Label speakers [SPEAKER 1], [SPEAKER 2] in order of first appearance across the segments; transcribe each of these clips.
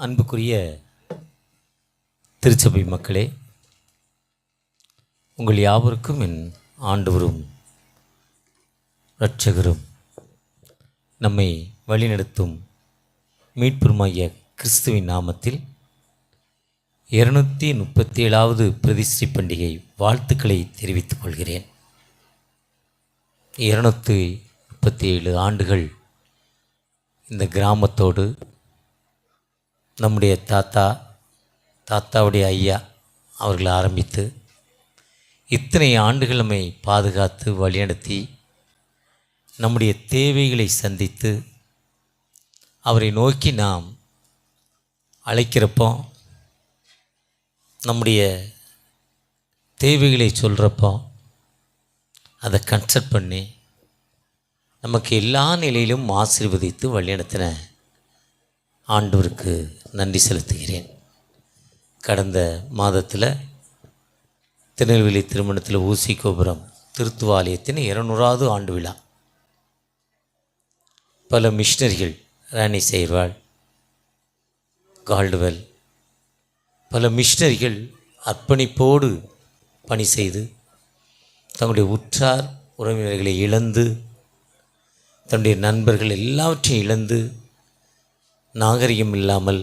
[SPEAKER 1] அன்புக்குரிய திருச்சபை மக்களே, உங்கள் யாவருக்கும் என் ஆண்டவரும் இரட்சகரும் நம்மை வழிநடத்தும் மீட்பெருமாகிய கிறிஸ்துவின் நாமத்தில் 237வது பிரதிஷ்டை பண்டிகை வாழ்த்துக்களை தெரிவித்துக் கொள்கிறேன். 237 ஆண்டுகள் இந்த கிராமத்தோடு நம்முடைய தாத்தாவுடைய ஐயா அவர்கள் ஆரம்பித்து இத்தனை ஆண்டுகள் நம்மை பாதுகாத்து வழிநடத்தி நம்முடைய தேவைகளை சந்தித்து அவரை நோக்கி நாம் அழைக்கிறப்போ, நம்முடைய தேவைகளை சொல்கிறப்போ அதை கன்சல்ட் பண்ணி நமக்கு எல்லா நிலையிலும் ஆசீர்வதித்து வழிநடத்தின ஆண்டவருக்கு நன்றி செலுத்துகிறேன். கடந்த மாதத்தில் திருநெல்வேலி திருமணத்தில் ஊசி கோபுரம் திருத்துவ ஆலயத்தின் 200வது ஆண்டு விழா. பல மிஷனரிகள், ராணி செய்வாள், கால்டுவெல், பல மிஷனரிகள் அர்ப்பணிப்போடு பணி செய்து தங்களுடைய உற்றார் உறவினர்களை இழந்து, தன்னுடைய நண்பர்கள் எல்லாவற்றையும் இழந்து, நாகரிகம் இல்லாமல்,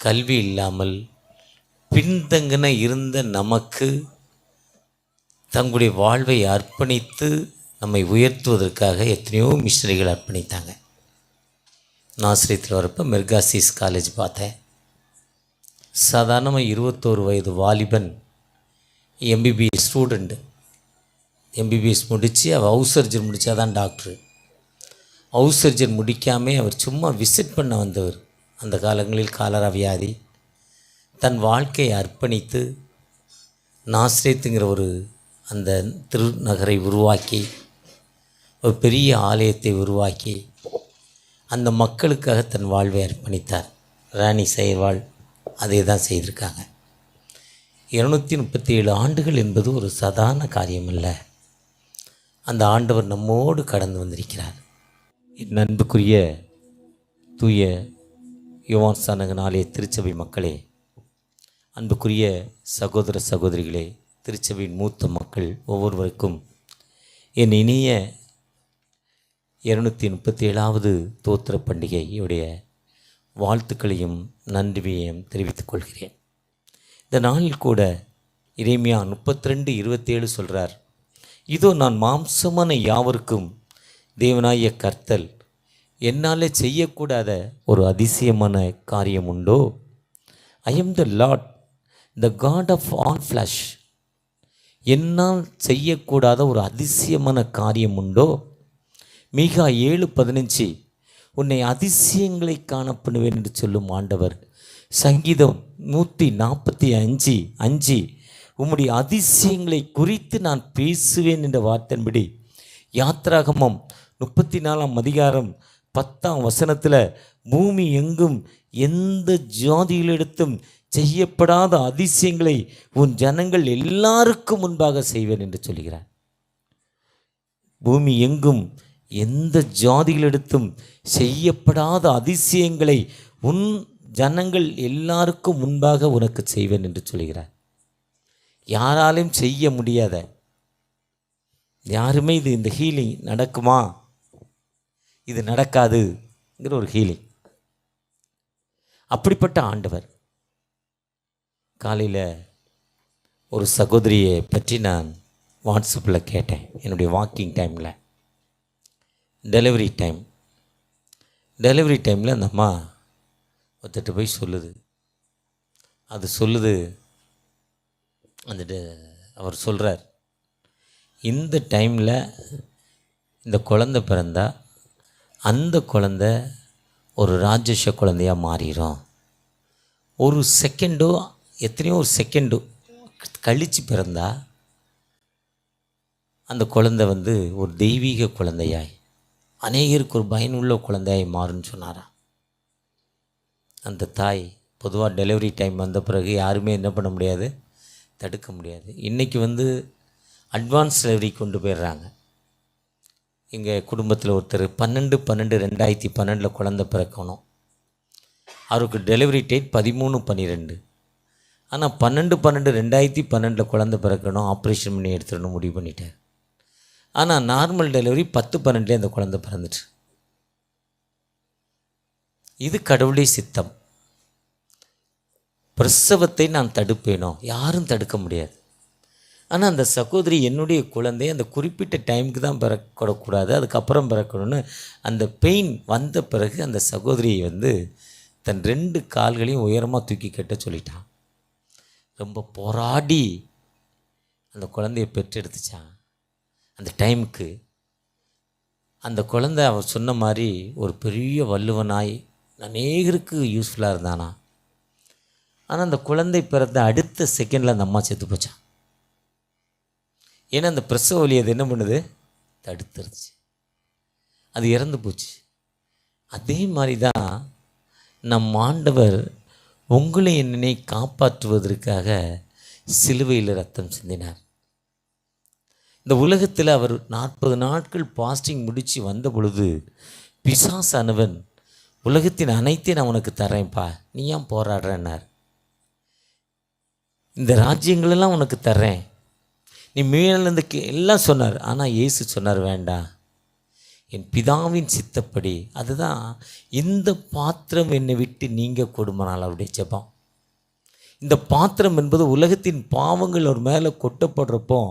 [SPEAKER 1] கல்வி இல்லாமல் பின்தங்கின இருந்த நமக்கு தங்களுடைய வாழ்வை அர்ப்பணித்து நம்மை உயர்த்துவதற்காக எத்தனையோ மிஷனரிகள் அர்ப்பணித்தாங்க. நாசிரியத்தில் வரப்போ மெர்காசிஸ் காலேஜ் பார்த்தேன். சாதாரணமாக 21 வயது வாலிபன், எம்பிபிஎஸ் ஸ்டூடெண்ட்டு, எம்பிபிஎஸ் முடித்து அவள் ஹவுஸ் சர்ஜரி முடித்தாதான் டாக்டரு. ஹவுஸ் சர்ஜரி முடிக்காமல் அவர் சும்மா விசிட் பண்ண வந்தவர். அந்த காலங்களில் காலரா வியாதி. தன் வாழ்க்கையை அர்ப்பணித்து நாசிரியத்துங்கிற ஒரு அந்த திருநகரை உருவாக்கி, ஒரு பெரிய ஆலயத்தை உருவாக்கி அந்த மக்களுக்காக தன் வாழ்வை அர்ப்பணித்தார். ராணி செய்வாள் அதே தான் செய்திருக்காங்க. 237 ஆண்டுகள் என்பது ஒரு சாதாரண காரியம் இல்லை. அந்த ஆண்டவர் நம்மோடு கடந்து வந்திருக்கிறார். என் அன்புக்குரிய தூய யோவான் ஸ்நானகன் ஆலய திருச்சபை மக்களே, அன்புக்குரிய சகோதர சகோதரிகளே, திருச்சபையின் மூத்த மக்கள் ஒவ்வொருவருக்கும் என் இனிய 237வது தோத்திர பண்டிகையுடைய வாழ்த்துக்களையும் நன்றியையும் தெரிவித்துக் கொள்கிறேன். இந்த நாளில் கூட எரேமியா 32:27 சொல்கிறார், இதோ நான் மாம்சமான யாவருக்கும் தேவனாய கர்த்தர், என்னால் செய்யக்கூடாத ஒரு அதிசயமான காரியம் உண்டோ? I am the lord the god of all flesh. என்னால் செய்யக்கூடாத ஒரு அதிசயமான காரியம் உண்டோ? மீகா 7:15 உன்னை அதிசயங்களை காணப்படுவேன் என்று சொல்லும் ஆண்டவர். சங்கீதம் 145:5 உம்முடைய அதிசயங்களை குறித்து நான் பேசுவேன் என்ற வார்த்தையின்படி யாத்ராகமம் 34ஆம் அதிகாரம் 10ஆம் வசனத்தில் பூமி எங்கும் எந்த ஜாதிகளிடத்தும் செய்யப்படாத அதிசயங்களை உன் ஜனங்கள் எல்லாருக்கும் முன்பாக செய்வேன் என்று சொல்கிறார். பூமி எங்கும் எந்த ஜாதிகளிடத்தும் செய்யப்படாத அதிசயங்களை உன் ஜனங்கள் எல்லாருக்கும் முன்பாக உனக்கு செய்வேன் என்று சொல்கிறார். யாராலும் செய்ய முடியாத, யாருமே இந்த ஹீலிங் நடக்குமா, இது நடக்காதுங்கிற ஒரு ஹீலிங். அப்படிப்பட்ட ஆண்டவர். காலையில் ஒரு சகோதரியை பற்றி நான் வாட்ஸ்அப்பில் கேட்டேன். என்னுடைய வாக்கிங் டைமில், டெலிவரி டைமில் அந்த அம்மா ஒருத்தட்டு போய் சொல்லுது. அது சொல்லுது, வந்துட்டு அவர் சொல்கிறார், இந்த டைமில் இந்த குழந்தை பிறந்தா அந்த குழந்தை ஒரு ராட்சச குழந்தையாக மாறிடும். ஒரு செகண்டோ எத்தனையோ ஒரு செகண்டோ கழித்து பிறந்தா அந்த குழந்தை ஒரு தெய்வீக குழந்தையாய் அநேகருக்கு ஒரு பயனுள்ள குழந்தையாய் மாறுன்னு சொன்னாரா. அந்த தாய் பொதுவாக டெலிவரி டைம் வந்த பிறகு யாருமே என்ன பண்ண முடியாது, தடுக்க முடியாது. இன்றைக்கி அட்வான்ஸ் டெலிவரி கொண்டு போயிடுறாங்க. எங்கள் குடும்பத்தில் ஒருத்தர் 12/12/2012 குழந்தை பிறக்கணும். அவருக்கு டெலிவரி டேட் 13/12. ஆனால் 12/12/2012 குழந்தை பிறக்கணும், ஆப்ரேஷன் பண்ணி எடுத்துடணும் முடிவு பண்ணிட்டார். ஆனால் நார்மல் டெலிவரி 10/12 அந்த குழந்தை பிறந்துட்டு. இது கடவுளுடைய சித்தம். பிரசவத்தை நான் தடுப்பேனோ? யாரும் தடுக்க முடியாது. ஆனால் அந்த சகோதரி என்னுடைய குழந்தை அந்த குறிப்பிட்ட டைமுக்கு தான் பிறக்கூடாது, அதுக்கப்புறம் பிறக்கணும்னு அந்த பெயின் வந்த பிறகு அந்த சகோதரியை தன் 2 கால்களையும் உயரமாக தூக்கி கட்ட சொல்லிட்டான். ரொம்ப போராடி அந்த குழந்தையை பெற்றெடுத்துச்சான். அந்த டைமுக்கு அந்த குழந்தை அவர் சொன்ன மாதிரி ஒரு பெரிய வள்ளுவனாய் அநேகருக்கு யூஸ்ஃபுல்லாக இருந்தானா. ஆனால் அந்த குழந்தை பிறந்த அடுத்த செகண்டில் அந்த அம்மா செத்து போச்சான். ஏன்னா அந்த பிரசவ வலி அது என்ன பண்ணுது, தடுத்துருச்சு, அது இறந்து போச்சு. அதே மாதிரி தான் நம் ஆண்டவர் உங்களை என்னை காப்பாற்றுவதற்காக சிலுவையில் ரத்தம் சிந்தினார். இந்த உலகத்தில் அவர் 40 நாட்கள் பாஸ்டிங் முடித்து வந்த பொழுது பிசாசானவன் உலகத்தின் அனைத்தையும் நான் உனக்கு தரேன்ப்பா, நீ ஏன் போராடுறன்னார். இந்த ராஜ்யங்களெல்லாம் உனக்கு தர்றேன், நீ மேலேருந்து எல்லாம் சொன்னார். ஆனால் இயேசு சொன்னார், வேண்டாம், என் பிதாவின் சித்தப்படி. அதுதான் இந்த பாத்திரம் என்னை விட்டு நீங்க கொடுமனால் அவருடைய ஜெபம். இந்த பாத்திரம் என்பது உலகத்தின் பாவங்கள் அவர் மேலே கொட்டப்படுறப்போ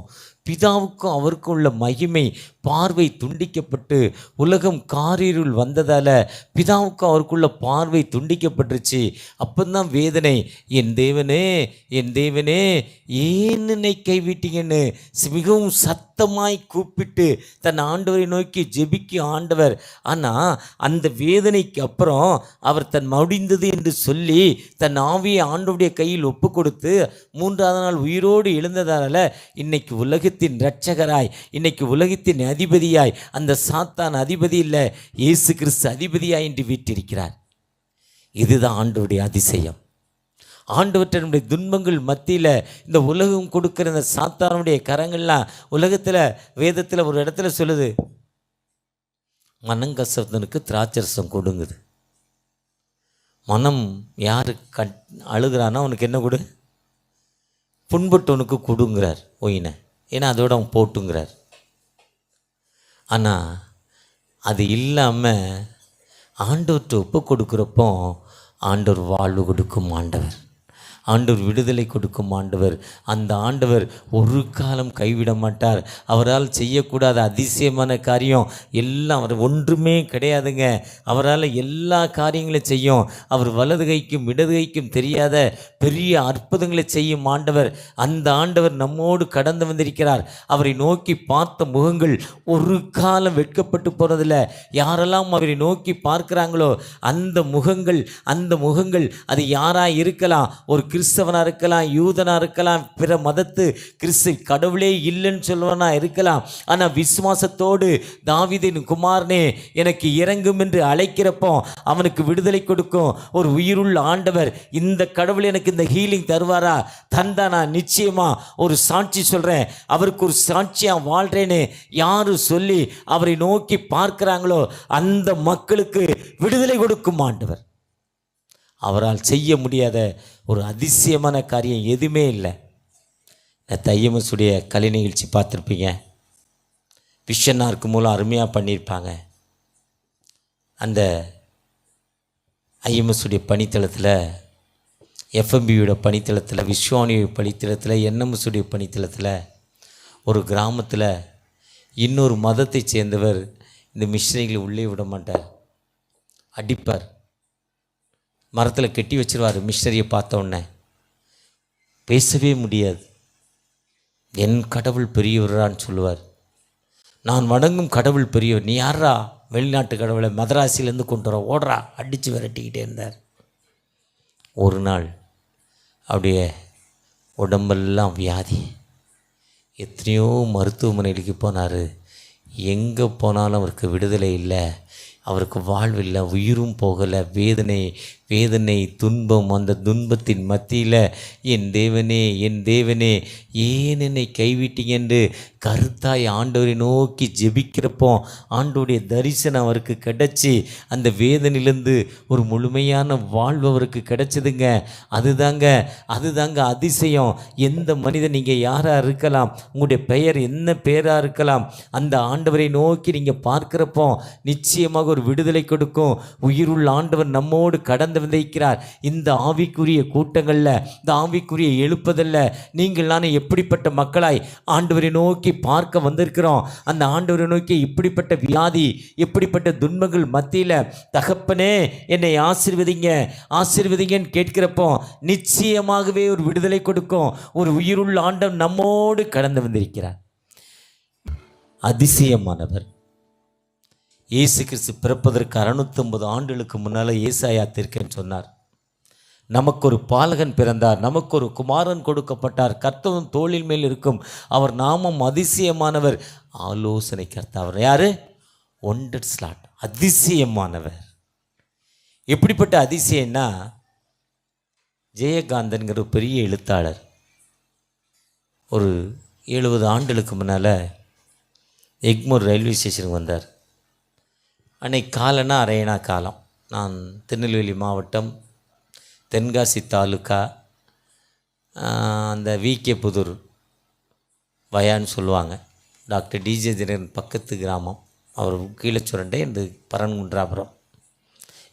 [SPEAKER 1] பிதாவுக்கும் அவருக்கும் உள்ள மகிமை பார்வை துண்டிக்கப்பட்டு உலகம் காரிருள் வந்ததால் பிதாவுக்கும் அவருக்குள்ள பார்வை துண்டிக்கப்பட்டுருச்சு. அப்போதான் வேதனை, என் தேவனே என் தேவனே ஏன் என்னை கைவிட்டீங்கன்னு மிகவும் சத்தமாய் கூப்பிட்டு தன் ஆண்டவரை நோக்கி ஜெபிக்க ஆண்டவர். ஆனால் அந்த வேதனைக்கு அப்புறம் அவர் தன் முடிந்தது என்று சொல்லி தன் ஆவியை ஆண்டவருடைய கையில் ஒப்பு கொடுத்து 3ஆவது நாள் உயிரோடு எழுந்ததால் இன்னைக்கு உலகத்தின் இரட்சகராய், இன்னைக்கு உலகத்தின் அதிபதியாய், அந்த சாத்தான் அதிபதி இல்லை, இயேசு கிறிஸ்து அதிபதியாய் என்று வீற்றிருக்கிறார். இதுதான் ஆண்டவருடைய அதிசயம். ஆண்டவற்றினுடைய துன்பங்கள் மத்தியில் இந்த உலகம் கொடுக்கிற இந்த சாத்தானுடைய கரங்கள்லாம் உலகத்தில் வேதத்தில் ஒரு இடத்துல சொல்லுது, மனங்கசவனுக்கு திராட்சரசம் கொடுங்குது. மனம் யாரு அழுகிறானா அவனுக்கு என்ன கொடு, புண்பட்டவனுக்கு கொடுங்கிறார் ஒயினை, ஏன்னா அதோட அவன் போட்டுங்கிறார். ஆனால் அது இல்லாமல் ஆண்டவர்கிட்ட ஒப்பு கொடுக்குறப்போ ஆண்டவர் வாழ்வு கொடுக்கும் ஆண்டவர், ஆண்டவர் விடுதலை கொடுக்கும் ஆண்டவர். அந்த ஆண்டவர் ஒரு காலம் கைவிட மாட்டார். அவரால் செய்யக்கூடாத அதிசயமான காரியம் எல்லாம் அவர் ஒன்றுமே கிடையாதுங்க. அவரால் எல்லா காரியங்களையும் செய்யும். அவர் வலது கைக்கும் இடது கைக்கும் தெரியாத பெரிய அற்புதங்களை செய்யும் ஆண்டவர். அந்த ஆண்டவர் நம்மோடு கடந்து வந்திருக்கிறார். அவரை நோக்கி பார்த்த முகங்கள் ஒரு காலம் வெட்கப்பட்டு போகிறதில்ல. யாரெல்லாம் அவரை நோக்கி பார்க்குறாங்களோ அந்த முகங்கள் அது யாராக இருக்கலாம், ஒரு கிறிஸ்தவனாக இருக்கலாம், யூதனாக இருக்கலாம், பிற மதத்து கிறிஸ்து கடவுளே இல்லைன்னு சொல்லுவனா இருக்கலாம். ஆனால் விசுவாசத்தோடு தாவீதின் குமாரனே எனக்கு இறங்கும் என்று அழைக்கிறப்போ அவனுக்கு விடுதலை கொடுக்கும் ஒரு உயிருள்ள ஆண்டவர். இந்த கடவுள் எனக்கு இந்த ஹீலிங் தருவாரா? தந்தா நான் நிச்சயமா ஒரு சாட்சி சொல்கிறேன். அவருக்கு ஒரு சாட்சியாக வாழ்கிறேன்னு யாரு சொல்லி அவரை நோக்கி பார்க்கிறாங்களோ அந்த மக்களுக்கு விடுதலை கொடுக்கும் ஆண்டவர். அவரால் செய்ய முடியாத ஒரு அதிசயமான காரியம் எதுவுமே இல்லை. தையமசுடைய கலை நிகழ்ச்சி பார்த்துருப்பீங்க. விஷன்னாருக்கு மூலம் அருமையாக பண்ணியிருப்பாங்க. அந்த ஐஎம்எஸுடைய பணித்தளத்தில், எஃப்எம்பியோட பணித்தளத்தில், விஸ்வானியோட பணித்தளத்தில், என்எம்எஸுடைய பணித்தளத்தில் ஒரு கிராமத்தில் இன்னொரு மதத்தை சேர்ந்தவர் இந்த மிஷினரிகளை உள்ளே விட மாட்டார், அடிப்பார், மரத்தில் கட்டி வச்சிருவார். மிஷினரியை பார்த்த உடனே பேசவே முடியாது. என் கடவுள் பெரியவரான்னு சொல்லுவார். நான் வணங்கும் கடவுள் பெரியவர், நீ யாரா? வெளிநாட்டு கடவுளை மதராசிலேருந்து கொண்டு வர, ஓடுறா, அடித்து விரட்டிக்கிட்டே இருந்தார். ஒரு நாள் அப்படியே உடம்பெல்லாம் வியாதி, எத்தனையோ மருத்துவமனைகளுக்கு போனார். எங்கே போனாலும் அவருக்கு விடுதலை இல்லை. அவருக்கு வாழ்வில்லை, உயிரும் போகலை, வேதனை வேதனை துன்பம். அந்த துன்பத்தின் மத்தியில் என் தேவனே ஏன் என்னை கைவிட்டீங்க என்று கருத்தாய் ஆண்டவரை நோக்கி ஜெபிக்கிறப்போ ஆண்டவருடைய தரிசனம் அவருக்கு கிடச்சி அந்த வேதனையிலேருந்து ஒரு முழுமையான வாழ்வு அவருக்கு கிடச்சிதுங்க. அதுதாங்க அதிசயம். எந்த மனிதன், நீங்கள் யாராக இருக்கலாம், உங்களுடைய பெயர் என்ன பெயராக இருக்கலாம், அந்த ஆண்டவரை நோக்கி நீங்கள் பார்க்குறப்போ நிச்சயமாக ஒரு விடுதலை கொடுக்கும். உயிருள்ள ஆண்டவர் நம்மோடு கடந்து வந்திருக்கிறார். இந்த ஆவிக்குரிய கூட்டங்களில், இந்த ஆவிக்குரிய எழுப்பதில் நீங்கள் நான் எப்படிப்பட்ட மக்களாய் ஆண்டவரை நோக்கி பார்க்க வந்திருக்கிறோம். அந்த ஆண்டவரை நோக்கி இப்படிப்பட்ட வியாதி, எப்படிப்பட்ட துன்பங்கள் மத்தியில் தகப்பனே என்னை ஆசீர்வதிங்கன்னு கேட்கிறப்போ நிச்சயமாகவே ஒரு விடுதலை கொடுக்கும். ஒரு உயிருள்ள ஆண்டவர் நம்மோடு கடந்து வந்திருக்கிறார். அதிசயமானவர். இயேசு கிறிஸ்து பிறப்பதற்கு 650 ஆண்டுகளுக்கு முன்னால் ஏசாயா தீர்க்கன் சொன்னார், நமக்கு ஒரு பாலகன் பிறந்தார், நமக்கு ஒரு குமாரன் கொடுக்கப்பட்டார், கர்த்தரும் தோளின் மேல் இருக்கும், அவர் நாமம் அதிசயமானவர், ஆலோசனை கர்த்தா. அவர் யாரு? ஒண்டர் ஸ்லாட், அதிசயமானவர். எப்படிப்பட்ட அதிசயம்னா, ஜெயகாந்தன்கிற ஒரு பெரிய எழுத்தாளர் ஒரு 70 ஆண்டுகளுக்கு முன்னால் எக்மோர் ரயில்வே ஸ்டேஷனுக்கு வந்தார். அன்னைக்கு காலம்னா அரையணா காலம். நான் திருநெல்வேலி மாவட்டம் தென்காசி தாலுக்கா அந்த விகே புதூர் வயான்னு சொல்லுவாங்க. டாக்டர் டிஜே தினகரன் பக்கத்து கிராமம். அவர் கீழே சுரண்டை இந்த பரன்குன்றாபுரம்.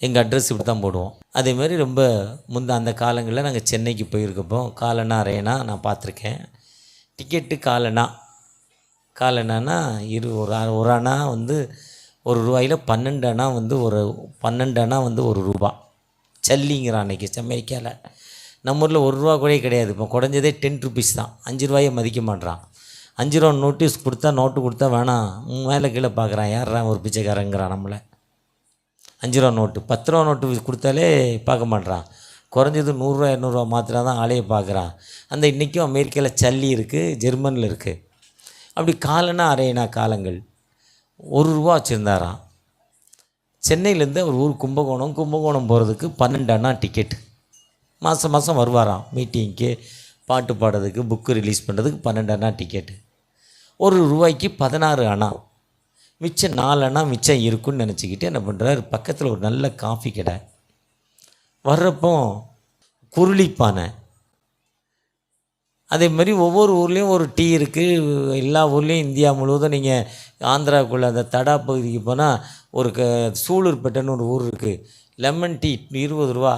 [SPEAKER 1] எங்கள் அட்ரஸ் இப்படி தான் போடுவோம். அதேமாதிரி ரொம்ப அந்த காலங்களில் நாங்கள் சென்னைக்கு போயிருக்கப்போ காலண்ணா அரையணா நான் பார்த்துருக்கேன். டிக்கெட்டு காலண்ணானா ஒரு அணா வந்து ஒரு ரூபாயில் 12 அணா வந்து 12 அணா வந்து ₹1. சல்லிங்கிறான் அன்றைக்கி அமெரிக்காவில். நம்ம ஊரில் ₹1 கூட கிடையாது. இப்போ குறைஞ்சதே 10 rupees தான். 5 ரூபாயை மதிக்க மாட்றான். 5 ரூபா நோட்டு கொடுத்தா வேணாம், மேலே கீழே பார்க்குறான், யாரா ஒரு பிச்சைக்காரங்கிறான் நம்மளை. 5 ரூபா நோட்டு, 10 ரூபா நோட்டு கொடுத்தாலே பார்க்க மாட்றான். குறைஞ்சது 100 ரூபா 200 ரூபா மாத்திரா தான் ஆளையே பார்க்குறான். அந்த இன்றைக்கும் அமெரிக்காவில் சல்லி இருக்குது, ஜெர்மனியில் இருக்குது. அப்படி காலனா அரையணா காலங்கள் ₹1 வச்சுருந்தாராம். சென்னையிலேருந்து அவர் ஊர் கும்பகோணம் போகிறதுக்கு 12 அணா டிக்கெட்டு. மாதம் வருவாராம் மீட்டிங்க்கு, பாட்டு பாடுறதுக்கு, புக்கு ரிலீஸ் பண்ணுறதுக்கு 12 அணா டிக்கெட்டு. ₹1 16 அணா, மிச்சம் 4 அணா மிச்சம் இருக்குன்னு நினச்சிக்கிட்டு என்ன பண்ணுறாரு, பக்கத்தில் ஒரு நல்ல காஃபி கடை. வர்றப்போ குருளிப்பானை, அதே மாதிரி ஒவ்வொரு ஊர்லேயும் ஒரு டீ இருக்குது. எல்லா ஊர்லேயும் இந்தியா முழுவதும் நீங்கள் ஆந்திராவுக்குள்ளே அந்த தடா பகுதிக்கு போனால் ஒரு சூலூர்பேட்டைன்னு ஒரு ஊர் இருக்குது. Lemon tea ₹20.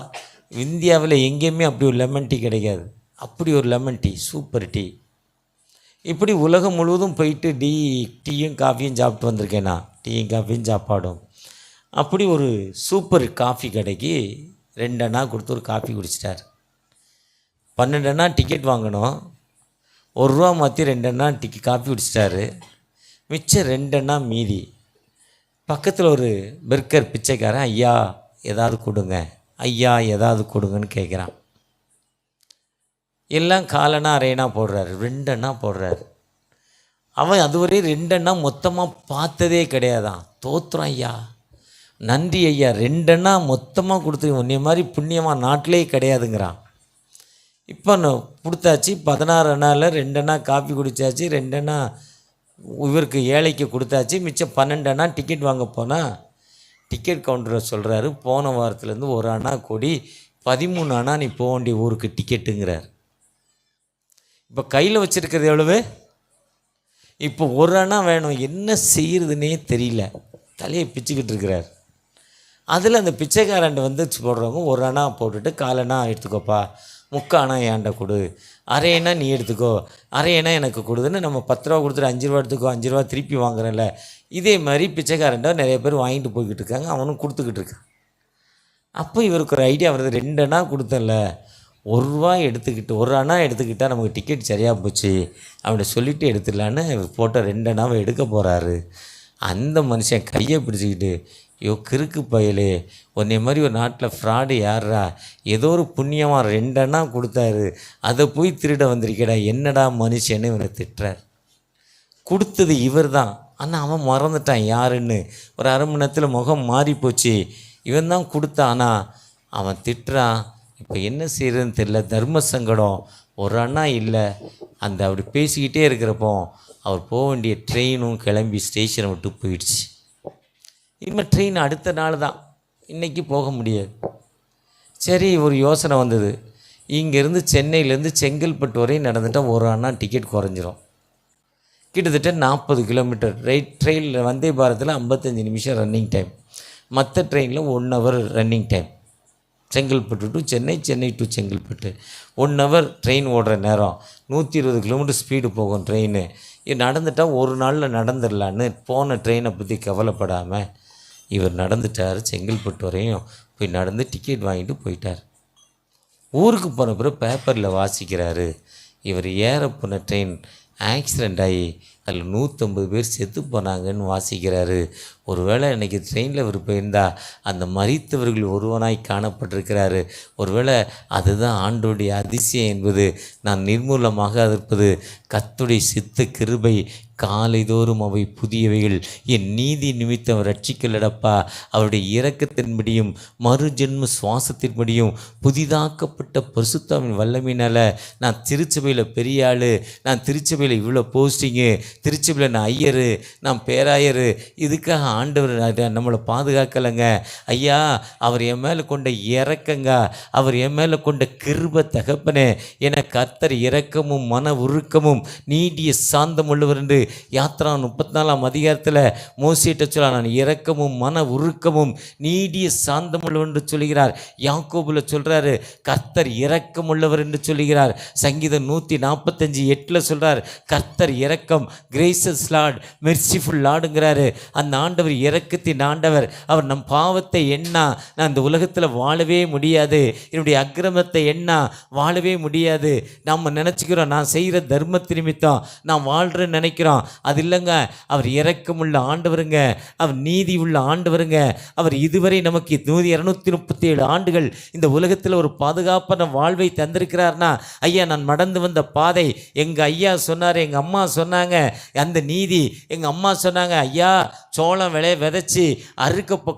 [SPEAKER 1] இந்தியாவில் எங்கேயுமே அப்படி ஒரு லெமன் டீ கிடைக்காது. அப்படி ஒரு லெமன் டீ, சூப்பர் டீ. இப்படி உலகம் முழுவதும் போயிட்டு டீயும் காஃபியும் சாப்பிட்டு வந்திருக்கேன் நான். டீயும் காஃபியும் சாப்பாடும். அப்படி ஒரு சூப்பர் காஃபி கடைக்கு 2 அணா கொடுத்து ஒரு காஃபி குடிச்சிட்டார். 12 அணா டிக்கெட் வாங்கணும், ₹1 மாற்றி 2 அணா காஃபி குடிச்சிட்டாரு. மிச்சம் 2 அணா மீதி. பக்கத்தில் ஒரு பெர்கர் பிச்சைக்காரன், ஐயா ஏதாவது கொடுங்கன்னு கேட்குறான். எல்லாம் காலனா அரையணா போடுறாரு, 2 அணா போடுறாரு. அவன் அதுவரை 2 அணா மொத்தமாக பார்த்ததே கிடையாதான். தோத்துறான், ஐயா நன்றி ஐயா, 2 அணா மொத்தமாக கொடுத்து, உன்னை மாதிரி புண்ணியமாக நாட்டிலே கிடையாதுங்கிறான். இப்போ கொடுத்தாச்சு, 16 அணாவில் 2 அணா காஃபி குடித்தாச்சு, 2 அணா இவருக்கு ஏழைக்கு கொடுத்தாச்சு, மிச்சம் 12 அணா டிக்கெட் வாங்க போனால் டிக்கெட் கவுண்டரை சொல்கிறாரு, போன வாரத்துலேருந்து 1 அணா கூடி 13 அணா நீ போக வேண்டிய ஊருக்கு டிக்கெட்டுங்கிறார். இப்போ கையில் வச்சுருக்கிறது எவ்வளவு? இப்போ 1 அணா வேணும், என்ன செய்கிறதுனே தெரியல, தலையை பிச்சுக்கிட்டு இருக்கிறார். அதில் அந்த பிச்சைக்காரன் வந்து போடுறவங்க 1 அணா போட்டுட்டு 4 அணா எடுத்துக்கோப்பா, 3/4 அணா ஏன்டா கொடு, அரை அணா நீ எடுத்துக்கோ, அரை அணா எனக்கு கொடுதுன்னு நம்ம 10 ரூபா கொடுத்துட்டு 5 ரூபா எடுத்துக்கோ, 5 ரூபா திருப்பி வாங்குறேன்ல. இதே மாதிரி பிச்சைக்காரன்டா நிறைய பேர் வாங்கிட்டு போய்கிட்டு இருக்காங்க, அவனும் கொடுத்துக்கிட்டு இருக்கான். அப்போ இவருக்கு ஒரு ஐடியா வருது, 2 அணா கொடுத்தல, ₹1 அணா எடுத்துக்கிட்டால் நமக்கு டிக்கெட் சரியாக போச்சு, அவன்கிட்ட சொல்லிவிட்டு எடுத்துடலான்னு போட்ட 2 அணாவை எடுக்க போகிறாரு. அந்த மனுஷன் கையை பிடிச்சிக்கிட்டு, கிறுக்கு பயலே, உன்னை மாதிரி ஒரு நாட்டில் ஃப்ராடு யாரா, ஏதோ ஒரு புண்ணியமாக 2 அணா கொடுத்தாரு, அதை போய் திருட வந்திருக்கடா, என்னடா மனுஷன்னு இவனை திட்டுறார். கொடுத்தது இவர் தான், ஆனால் அவன் மறந்துட்டான் யாருன்னு. ஒரு அரை மணி நேரத்தில் முகம் மாறி போச்சு. இவன் தான் கொடுத்தான். ஆனால் அவன் திட்டுறான். இப்போ என்ன செய்யறதுன்னு தெரியல, தர்ம சங்கடம். ஒரு அண்ணா இல்லை. அப்படி பேசிக்கிட்டே இருக்கிறப்போ அவர் போக வேண்டிய ட்ரெயினும் கிளம்பி ஸ்டேஷனை விட்டு போயிடுச்சு. இனிமேல் ட்ரெயின் அடுத்த நாள் தான், இன்றைக்கி போக முடியாது. சரி, ஒரு யோசனை வந்தது. இங்கேருந்து சென்னையிலேருந்து செங்கல்பட்டு வரையும் நடந்துட்டால் ஒரு அண்ணா டிக்கெட் குறைஞ்சிரும். கிட்டத்தட்ட 40 கிலோமீட்டர். ட்ரெயினில் வந்தே பாரத்தில் 55 நிமிஷம் ரன்னிங் டைம், மற்ற ட்ரெயினில் 1 hour running time. Chengalpattu to Chennai, Chennai to Chengalpattu 1 hour train ஓடுற நேரம். 120 கிலோமீட்டர் ஸ்பீடு போகும் ட்ரெயின். இது நடந்துட்டால் ஒரு நாளில் நடந்துடலான்னு போன ட்ரெயினை பற்றி கவலைப்படாமல் இவர் நடந்துட்டார். செங்கல்பட்டு வரையும் போய் நடந்து டிக்கெட் வாங்கிட்டு போயிட்டார். ஊருக்கு போன பிறகு பேப்பரில் வாசிக்கிறாரு, இவர் ஏற போன ட்ரெயின் ஆக்சிடெண்ட் ஆகி அதில் 150 பேர் செத்து போனாங்கன்னு வாசிக்கிறாரு. ஒருவேளை இன்றைக்கி ட்ரெயினில் இவர் போயிருந்தால் அந்த மரித்தவர்கள் ஒருவனாய் காணப்பட்டிருக்கிறாரு. ஒருவேளை அதுதான் ஆண்டோடைய அதிசயம் என்பது நான் நிர்மூலமாக இருப்பது. கர்த்தருடைய சித்த கிருபை காலைதோறும் அவை புதியவைகள். என் நீதி நிமித்தம் ரட்சிக்கலடப்பா. அவருடைய இரக்கத்தின்படியும் மறு ஜென்ம சுவாசத்தின்படியும் புதிதாக்கப்பட்ட பரிசுத்தாவின் வல்லமையினால் நான் திருச்சபையில் பெரிய ஆள், நான் திருச்சபையில் இவ்வளோ போஸ்டிங்கு, திருச்சபையில் நான் ஐயரு, நான் பேராயரு. இதுக்காக ஆண்டவர் நம்மளை பாதுகாக்கலைங்க ஐயா. அவர் என் மேலே கொண்ட இரக்கங்க, அவர் என் மேலே கொண்ட கிருபை தகப்பனே. என கர்த்தர் இரக்கமும் மன உருக்கமும் நீடிய சாந்தம் உள்ளவர் என்று யாத்ரா 34ஆம் அதிகாரத்தில் மோசேட்ட சொல்ல, நான் இரக்கமும் மன உருக்கமும் நீடிய சாந்தம் உள்ளவர் என்று சொல்கிறார். யாக்கோபுல சொல்கிறாரு கர்த்தர் இரக்கம் உள்ளவர் என்று சொல்கிறார். சங்கீதம் 145:8 சொல்கிறார் கர்த்தர் இரக்கம், கிரேசஸ் லார்ட், மெர்சிஃபுல் லார்டுங்கிறாரு. அந்த ஆண்டவர் இரக்கத்தின் ஆண்டவர். அவர் நம் பாவத்தை எண்ணா நான் இந்த உலகத்தில் வாழவே முடியாது, என்னுடைய அக்கிரமத்தை எண்ணா வாழவே முடியாது. நாம் நினச்சிக்கிறோம் நான் செய்கிற தர்மத்து நிமித்தம் நான் வாழ்கிறேன்னு நினைக்கிறோம். அது இல்லைங்க. அவர் இரக்கமுள்ள ஆண்டவருங்க, அவர் நீதி உள்ள ஆண்டவருங்க. அவர் இதுவரை நமக்கு 237 ஆண்டுகள் இந்த உலகத்தில் ஒரு பாதுகாப்பான வாழ்வை தந்திருக்கிறார்னா, ஐயா நான் நடந்து வந்த பாதை, எங்கள் ஐயா சொன்னார், எங்கள் அம்மா சொன்னாங்க அந்த நீதி. எங்கள் அம்மா சொன்னாங்க ஐயா சோளம் விதைச்சி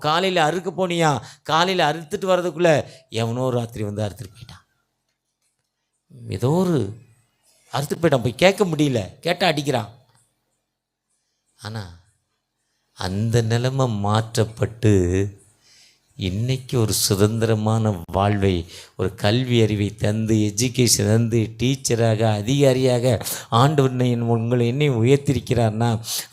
[SPEAKER 1] காலையில் அறுக்க போனியா, காலையில் அறுத்துட்டு வர்றதுக்குள்ளே எவனோ ராத்திரி வந்து அறுத்துட்டு போயிட்டான். ஏதோ ஒரு அறுத்துட்டு போயிட்டான். போய் கேட்க முடியல, கேட்டால் அடிக்கிறான். ஆனால் அந்த நிலைமை மாற்றப்பட்டு இன்றைக்கி ஒரு சுதந்திரமான வாழ்வை, ஒரு கல்வி அறிவை தந்து, எஜுகேஷன் தந்து, டீச்சராக, அதிகாரியாக ஆண்டவர் என்னை உயர்த்திருக்கிறார்னா,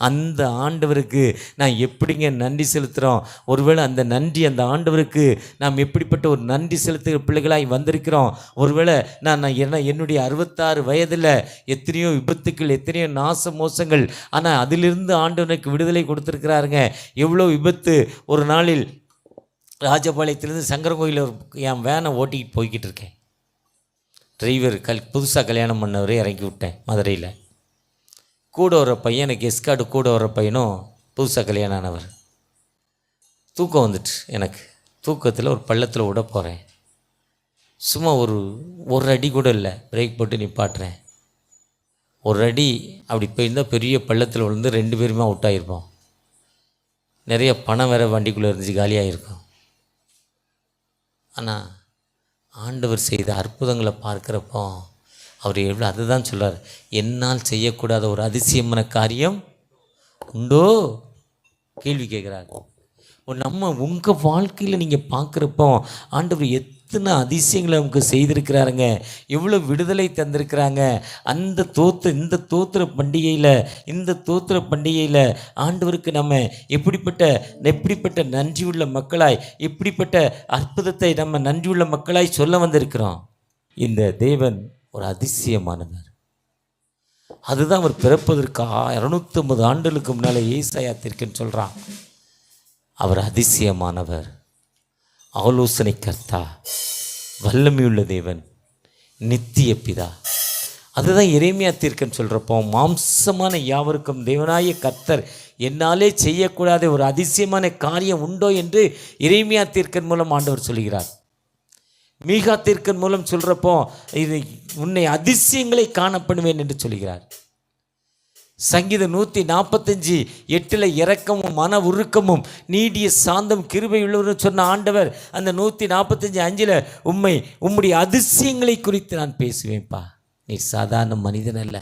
[SPEAKER 1] அந்த ஆண்டவருக்கு நான் எப்படிங்க நன்றி செலுத்துகிறோம்? ஒருவேளை அந்த நன்றி, அந்த ஆண்டவருக்கு நாம் எப்படிப்பட்ட ஒரு நன்றி செலுத்துகிற பிள்ளைகளாய் வந்திருக்கிறோம்? ஒருவேளை நான் என்னுடைய 66 வயதில் எத்தனையோ விபத்துக்கள், எத்தனையோ நாச மோசங்கள், ஆனால் அதிலிருந்து ஆண்டவனுக்கு விடுதலை கொடுத்துருக்கிறாருங்க. எவ்வளோ விபத்து! ஒரு நாளில் ராஜபாளையத்திலேருந்து சங்கரங்கோயில் என் வேனை ஓட்டிக்கிட்டு போய்கிட்டு இருக்கேன். டிரைவர் புதுசாக கல்யாணம் பண்ணவரே இறக்கி விட்டேன் மதுரையில். கூட வர பையன், எனக்கு எஸ்கார்டு கூட வர பையனும் புதுசாக கல்யாணம் ஆனவர். தூக்கம் வந்துட்டு எனக்கு, தூக்கத்தில் ஒரு பள்ளத்தில் விட போகிறேன். சும்மா ஒரு அடி கூட இல்லை, பிரேக் போட்டு நிப்பாட்டுறேன். ஒரு அடி அப்படி போயிருந்தால் பெரிய பள்ளத்தில் விழுந்து 2 பேருமே அவுட் ஆகிருப்போம். நிறைய பணம் வேறு வண்டிக்குள்ளே இருந்துச்சு, காலியாக இருக்கும். ஆனால் ஆண்டவர் செய்த அற்புதங்களை பார்க்குறப்போ அவர் எவ்வளோ, அதுதான் சொல்கிறார், என்னால் செய்யக்கூடாத ஒரு அதிசயமான காரியம் உண்டோ? கேள்வி கேட்குறாங்க. உங்கள் வாழ்க்கையில் நீங்கள் பார்க்குறப்போ ஆண்டவர் எத்தனை அதிசயங்களை நமக்கு செய்திருக்கிறாருங்க, எவ்வளோ விடுதலை தந்திருக்கிறாங்க. இந்த தோத்திர பண்டிகையில் ஆண்டவருக்கு நம்ம எப்படிப்பட்ட நன்றியுள்ள மக்களாய், எப்படிப்பட்ட அற்புதத்தை நம்ம நன்றியுள்ள மக்களாய் சொல்ல வந்திருக்கிறோம். இந்த தேவன் ஒரு அதிசயமானவர். அதுதான் அவர் பிறப்பதற்கு 250 ஆண்டுகளுக்கு முன்னால் ஏசாயா தீர்க்கன்னு சொல்கிறான். அவர் அதிசயமானவர், ஆலோசனை கர்த்தா, வல்லமையுள்ள தேவன், நித்திய பிதா. அதுதான் எரேமியா தீர்க்கன்னு சொல்கிறப்போ, மாம்சமான யாவருக்கும் தேவனாய கர்த்தர் என்னாலே செய்யக்கூடாத ஒரு அதிசயமான காரியம் உண்டோ என்று எரேமியா தீர்க்கன் மூலம் ஆண்டவர் சொல்கிறார். மீகா தீர்க்கன் மூலம் சொல்கிறப்போ இது உன்னை அதிசயங்களை காணப்படுவேன் என்று சொல்கிறார். சங்கீதம் 145:8 இரக்கமும் மன உருக்கமும் நீடிய சாந்தம் கிருபை உள்ளவர் சொன்ன ஆண்டவர் அந்த 145:5 உம்முடைய அதிசயங்களை குறித்து நான் பேசுவேன்ப்பா. நீ சாதாரண மனிதன் அல்ல,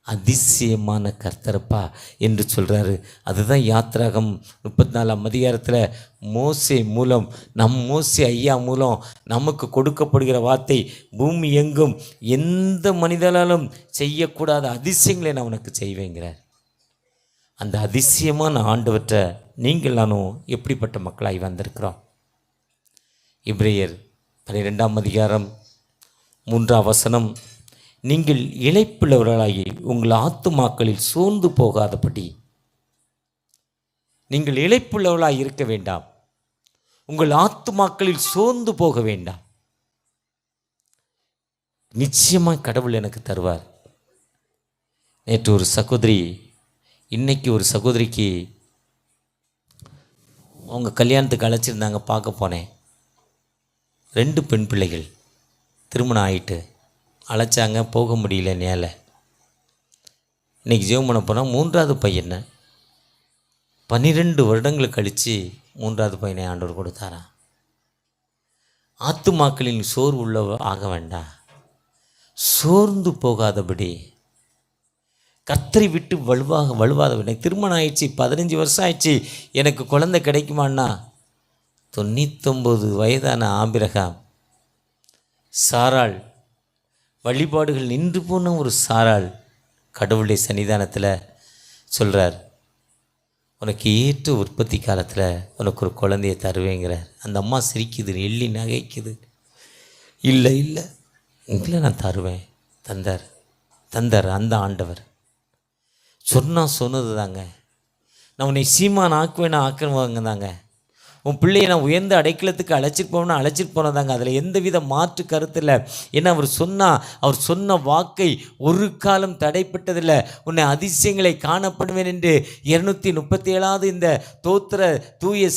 [SPEAKER 1] அதிசயமான கர்த்தரப்பா என்று சொல்கிறாரு. அதுதான் யாத்திராகம் 34ஆம் அதிகாரத்தில் மோசே மூலம் மோசே ஐயா மூலம் நமக்கு கொடுக்கப்படுகிற வார்த்தை, பூமி எங்கும் எந்த மனிதனாலும் செய்யக்கூடாத அதிசயங்களை நான் உனக்கு செய்வேங்கிறார். அந்த அதிசயமான ஆண்டவற்றை நீங்கள் நானும் எப்படிப்பட்ட மக்களாய் வந்திருக்கிறோம்? எபிரேயர் 12ஆம் அதிகாரம் 3ஆம் வசனம், நீங்கள் இளைப்புள்ளவர்களாகி உங்கள் ஆத்துமாக்களில் சோர்ந்து போகாதபடி. நீங்கள் இளைப்புள்ளவர்களாய் இருக்க வேண்டாம், உங்கள் ஆத்துமாக்களில் சோர்ந்து போக வேண்டாம். நிச்சயமாக கடவுள் எனக்கு தருவார். நேற்று ஒரு சகோதரி, இன்னைக்கு ஒரு சகோதரிக்கு அவங்க கல்யாணத்துக்கு அழைச்சிருந்தாங்க, பார்க்க போனேன். 2 பெண் பிள்ளைகள், திருமணம் ஆகிட்டு அழைச்சாங்க, போக முடியல நேல. இன்றைக்கி ஜெபம் பண்ண போனால் 3வது பையனை 12 வருடங்கள் கழித்து 3வது பையனை ஆண்டவர் கொடுத்தாராம். ஆத்துமாக்களின் சோர்வு உள்ள ஆக வேண்டாம், சோர்ந்து போகாதபடி, கர்த்தரை விட்டு வலுவாத. எனக்கு திருமணம் ஆயிடுச்சு, 15 வருஷம் ஆயிடுச்சு, எனக்கு குழந்தை கிடைக்குமான்னா 99 வயதான ஆபிரகாம், சாராள், வழிபாடுகள் நின்று போன ஒரு சாராள் கடவுளுடைய சன்னிதானத்தில் சொல்கிறார், உனக்கு ஏற்ற உற்பத்தி காலத்தில் உனக்கு ஒரு குழந்தைய தருவேங்கிறார். அந்த அம்மா சிரிக்குது, எள்ளி நகைக்குது. இல்லை நான் தருவேன். தந்தார் அந்த ஆண்டவர். சொன்னது தாங்க. நான் உன்னை சீமான் ஆக்குவேன்னு தாங்க. உன் பிள்ளையை நான் உயர்ந்த அடைக்கலத்துக்கு அழைச்சிட்டு போனதாங்க. அதில் எந்தவித மாற்று கருத்து இல்லை. ஏன்னா அவர் சொன்ன வாக்கை ஒரு காலம் தடைப்பட்டதில்லை. உன்னை அதிசயங்களை காணப்படுவேன் என்று 237வது இந்த தோத்திர தூய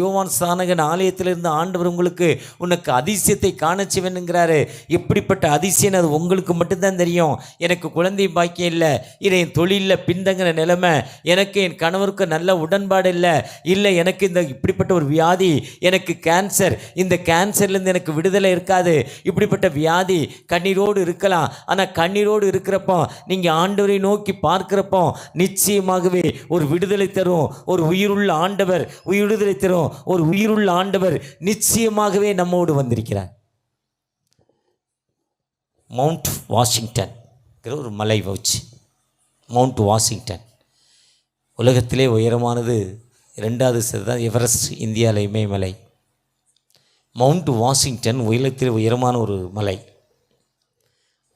[SPEAKER 1] யோவான் ஸ்நானகன் ஆலயத்திலிருந்து ஆண்டவர் உனக்கு அதிசயத்தை காணச்சுவேனுங்கிறாரு. எப்படிப்பட்ட அதிசயம் அது உங்களுக்கு மட்டும்தான் தெரியும். எனக்கு குழந்தை பாக்கியம் இல்லை, என் தொழிலில் பின்தங்கின நிலைமை, எனக்கு என் கணவருக்கு நல்ல உடன்பாடு இல்லை, எனக்கு இந்த இப்படிப்பட்ட ஒரு வியாதி, எனக்கு கேன்சர், இந்த கேன்சர்லேருந்து எனக்கு விடுதலை இருக்காது. இப்படிப்பட்ட வியாதி கண்ணீரோடு இருக்கலாம். ஆனால் கண்ணீரோடு இருக்கிறப்போ நீங்கள் ஆண்டவரை நோக்கி பார்க்கிறப்போ நிச்சயமாகவே ஒரு விடுதலை தரும் ஒரு உயிருள்ள ஆண்டவர், விடுதலை தரும் ஒரு உயிருள்ள ஆண்டவர் நிச்சயமாகவே நம்மோடு வந்திருக்கிறார். மவுண்ட் வாஷிங்டன் ஒரு மலை வச்சு, மவுண்ட் வாஷிங்டன் உலகத்திலே உயரமானது. 2வது தான் எவரெஸ்ட், இந்தியாவில் இமயமலை. மவுண்ட் வாஷிங்டன் உலகத்தில் உயரமான ஒரு மலை.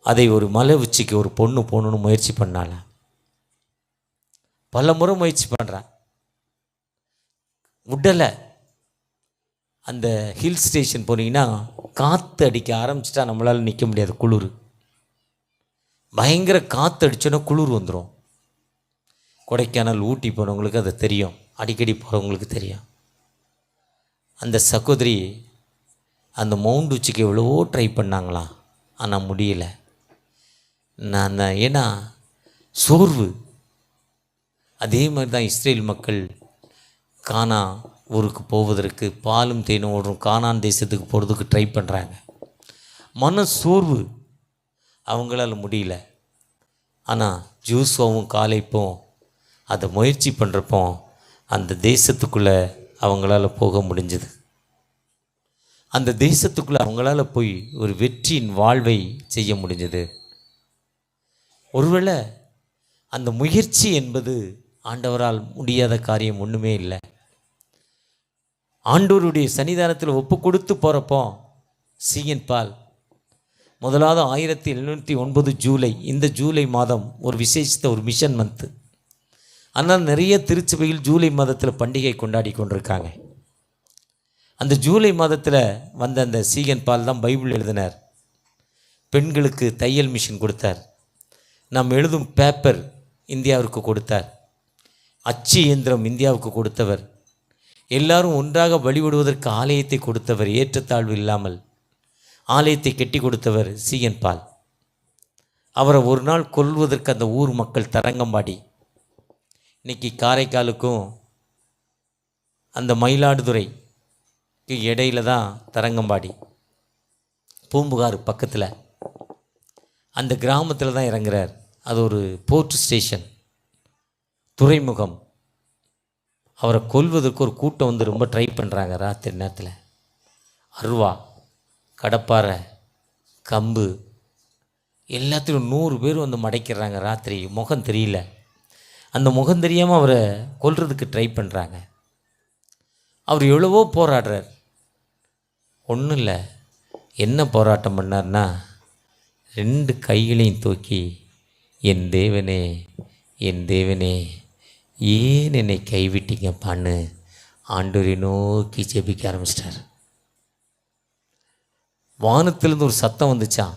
[SPEAKER 1] அதை ஒரு மலை உச்சிக்கு ஒரு பொண்ணு போகணுன்னு முயற்சி பண்ணால, பல முறை முயற்சி பண்ணுறான், விடலை. அந்த ஹில் ஸ்டேஷன் போனீங்கன்னா காற்று அடிக்க ஆரம்பிச்சிட்டா நம்மளால் நிற்க முடியாது. குளிர், பயங்கர காற்று அடித்தோன்னா குளிர் வந்துடும். கொடைக்கானல், ஊட்டி போனவங்களுக்கு அது தெரியும், அடிக்கடி போகிறவங்களுக்கு தெரியும். அந்த சகோதரி அந்த மவுண்ட் உச்சிக்கு எவ்வளவோ ட்ரை பண்ணாங்களாம், ஆனால் முடியலை. ஏன்னா சோர்வு. அதே மாதிரி தான் இஸ்ரேல் மக்கள் கானா ஊருக்கு போவதற்கு, பாலும் தேனும் ஓடும் கானான் தேசத்துக்கு போகிறதுக்கு ட்ரை பண்ணுறாங்க. மன சோர்வு, அவங்களால முடியல. ஆனால் ஜூஸ்வாவும் காலைப்பும் அதை முயற்சி பண்ணுறப்போ அந்த தேசத்துக்குள்ளே அவங்களால போக முடிஞ்சது. அந்த தேசத்துக்குள்ளே அவங்களால போய் ஒரு வெற்றியின் வாழ்வை செய்ய முடிஞ்சது. ஒருவேளை அந்த முயற்சி என்பது ஆண்டவரால் முடியாத காரியம் ஒன்றுமே இல்லை. ஆண்டவருடைய சன்னிதானத்தில் ஒப்பு கொடுத்து போகிறப்போ சீகன் பால் முதலாவது 1709 ஜூலை, இந்த ஜூலை மாதம் ஒரு விசேஷித்த ஒரு மிஷன் மந்த்து. ஆனால் நிறைய திருச்சபையில் ஜூலை மாதத்தில் பண்டிகை கொண்டாடி கொண்டிருக்காங்க. அந்த ஜூலை மாதத்தில் வந்த அந்த சீகன் பால் தான் பைபிள் எழுதினார். பெண்களுக்கு தையல் மிஷின் கொடுத்தார். நாம் எழுதும் பேப்பர் இந்தியாவிற்கு கொடுத்தார். அச்சு இயந்திரம் இந்தியாவுக்கு கொடுத்தவர். எல்லாரும் ஒன்றாக வழிபடுவதற்கு ஆலயத்தை கொடுத்தவர். ஏற்றத்தாழ்வு இல்லாமல் ஆலயத்தை கட்டி கொடுத்தவர் சீகன் பால். அவரை ஒரு நாள் கொல்வதற்கு அந்த ஊர் மக்கள் தரங்கம்பாடி, இன்றைக்கி காரைக்காலுக்கும் அந்த மயிலாடுதுறைக்கு இடையில தான் தரங்கம்பாடி, பூம்புகார் பக்கத்தில் அந்த கிராமத்தில் தான் இறங்குறார். அது ஒரு போர்ட் ஸ்டேஷன், துறைமுகம். அவரை கொல்வதற்கு ஒரு கூட்டம் வந்து ரொம்ப ட்ரை பண்ணுறாங்க. ராத்திரி நேரத்தில் அருவா, கடப்பாறை, கம்பு எல்லாத்தையும் 100 பேர் வந்து மடைக்கிறாங்க. ராத்திரி முகம் தெரியல, அந்த முகம் தெரியாமல் அவரை கொல்றதுக்கு ட்ரை பண்ணுறாங்க. அவர் எவ்வளவோ போராடுறார். ஒன்றும் இல்லை, என்ன போராட்டம் பண்ணார்னா, 2 கைகளையும் தூக்கி, என் தேவனே என் தேவனே ஏன் என்னை கைவிட்டீங்கப்பான்னு ஆண்டவரை நோக்கி ஜெபிக்க ஆரம்பிச்சிட்டார். வானத்திலிருந்து ஒரு சத்தம் வந்துச்சான்,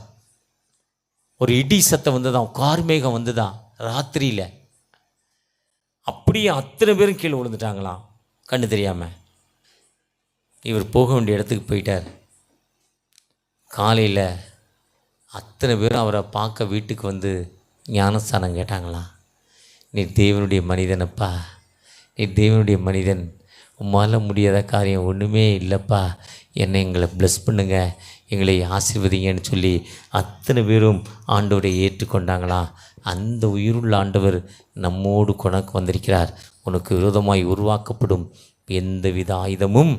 [SPEAKER 1] ஒரு இடி சத்தம் வந்துதான், கார்மேகம் வந்துதான் ராத்திரியில். அப்படியே அத்தனை பேரும் கீழே விழுந்துட்டாங்களாம் கண்ணு தெரியாமல். இவர் போக வேண்டிய இடத்துக்கு போயிட்டார். காலையில் அத்தனை பேரும் அவரை பார்க்க வீட்டுக்கு வந்து ஞானஸ்தானம் கேட்டாங்களாம். நீ தேவனுடைய மனிதனப்பா, நீ தேவனுடைய மனிதன், உம்மால் முடியாத காரியம் ஒன்றுமே இல்லைப்பா, எங்களை ப்ளஸ் பண்ணுங்க, எங்களை ஆசீர்வதிங்கன்னு சொல்லி அத்தனை பேரும் ஆண்டவரை ஏற்றுக்கொண்டாங்களாம். அந்த உயிருள்ள ஆண்டவர் நம்மோடு கொனக்கு வந்திருக்கிறார். உனக்கு விரோதமாய் உருவாக்கப்படும் எந்தவித ஆயுதமும்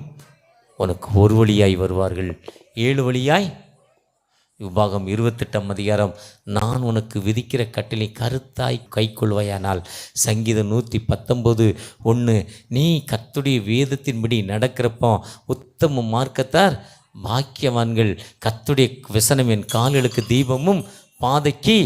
[SPEAKER 1] உனக்கு ஒரு வழியாய் வருவார்கள், 7 வழியாய். உபாகம் 28 நான் உனக்கு விதிக்கிற கட்டளை கருத்தாய் கைக்கொள்வாயானால். சங்கீதம் 119:1 நீ கர்த்தருடைய வேதத்தின்படி நடக்கிறப்போ உத்தம மார்க்கத்தார் பாக்கியவான்கள். கர்த்தருடைய வசனம் என் கால்களுக்கு தீபமும் பாதைக்கு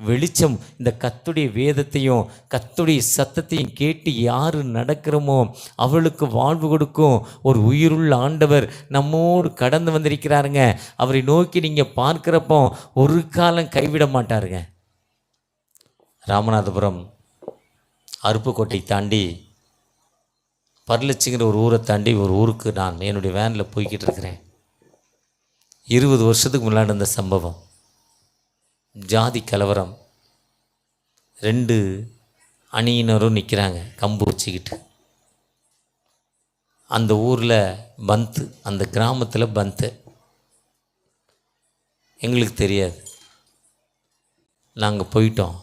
[SPEAKER 1] வெளிச்சம். இந்த கர்த்தருடைய வேதத்தையும் கர்த்தருடைய சத்தத்தையும் கேட்டு யார் நடக்கிறோமோ அவளுக்கு வாழ்வு கொடுக்கும் ஒரு உயிருள்ள ஆண்டவர் நம்மோடு கடந்து வந்திருக்கிறாருங்க. அவரை நோக்கி நீங்கள் பார்க்குறப்போ ஒரு காலம் கைவிட மாட்டாருங்க. ராமநாதபுரம் அருப்புக்கோட்டை தாண்டி பர்லச்சிங்கிற ஒரு ஊரை தாண்டி ஒரு ஊருக்கு நான் என்னுடைய வேனில் போய்கிட்டு இருக்கிறேன். 20 வருஷத்துக்கு முன்னாடி இருந்த சம்பவம். ஜாதி கலவரம், 2 அணியினரும் நிற்கிறாங்க கம்பு வச்சுக்கிட்டு. அந்த ஊரில் பந்து, அந்த கிராமத்தில் பந்து. எங்களுக்கு தெரியாது, நாங்கள் போயிட்டோம்.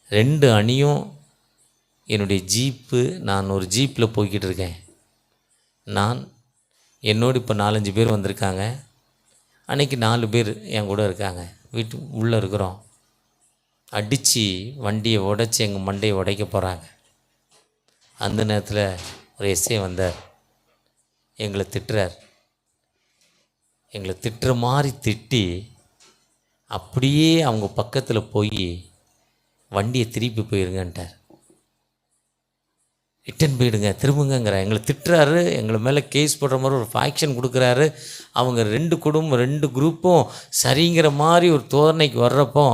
[SPEAKER 1] 2 அணியும் என்னுடைய ஜீப்பு, நான் ஒரு ஜீப்பில் போய்கிட்டு இருக்கேன். நான் என்னோடு இப்போ 4-5 பேர் வந்திருக்காங்க. அன்றைக்கி 4 பேர் என் கூட இருக்காங்க. வீட்டு உள்ளே இருக்கிறோம். அடித்து வண்டியை உடைச்சி எங்கள் மண்டையை உடைக்க போகிறாங்க. அந்த நேரத்தில் ஒரு எஸ்ஐ வந்தார். எங்களை திட்டுறார். எங்களை திட்டுற மாதிரி திட்டி அப்படியே அவங்க பக்கத்தில் போய் வண்டியை திருப்பி போயிருங்கன்ட்டார். ரிட்டன் போயிடுங்க, திரும்புங்கிற எங்களை திட்டுறாரு. எங்களை மேலே கேஸ் போடுற மாதிரி ஒரு ஃபேக்ஷன் கொடுக்குறாரு. அவங்க 2 குடும்பம் 2 குரூப்பும் சரிங்கிற மாதிரி ஒரு தோரணைக்கு வர்றப்போ